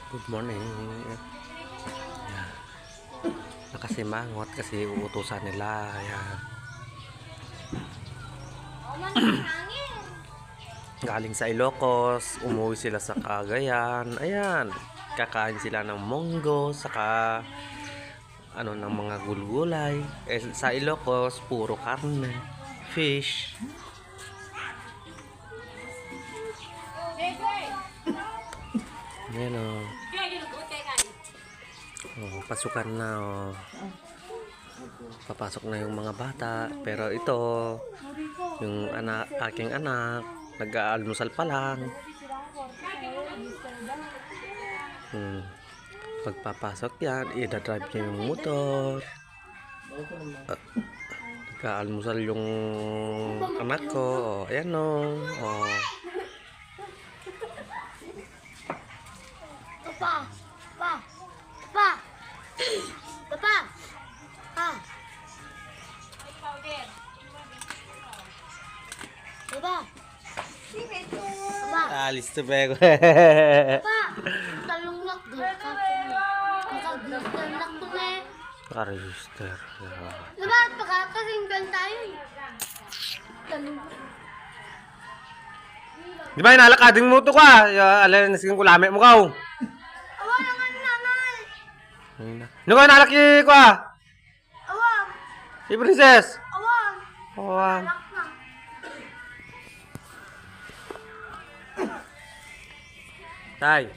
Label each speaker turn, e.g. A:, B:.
A: Good morning. Yan. Nakasimangot kasi uutusan nila. Yan. Galing sa Ilocos, umuwi sila sa Cagayan. Ayan. Kakain sila ng munggo, saka ano ng mga gulgulay. Sa Ilocos, puro karne, fish. Ayan o. Oh, pasukan na oh. Papasok na yung mga bata. Pero ito, yung aking anak, nag-aalmusal pa lang. Pagpapasok yan, i-drive niya yung motor. Nag-aalmusal yung anak ko. Oh, ayan o. Oh.
B: Papa! Papa! Papa! Papa! Papa! Papa! Papa!
A: Alis to bego.
B: Papa! Talunglak doon ka po. Nakaglalak ko na eh.
A: Naka-register.
B: Diba? Pagkakasinggan tayo eh. Talunglak.
A: Di ba inalakading mo to ka? Alay, nasiging kulame mo ka.
B: Awa naman nanay!
A: Ano ka nalaki ko ah?
B: Awang!
A: Si Princess.
B: Awang!
A: Awang.
B: Alak na.
A: Tay.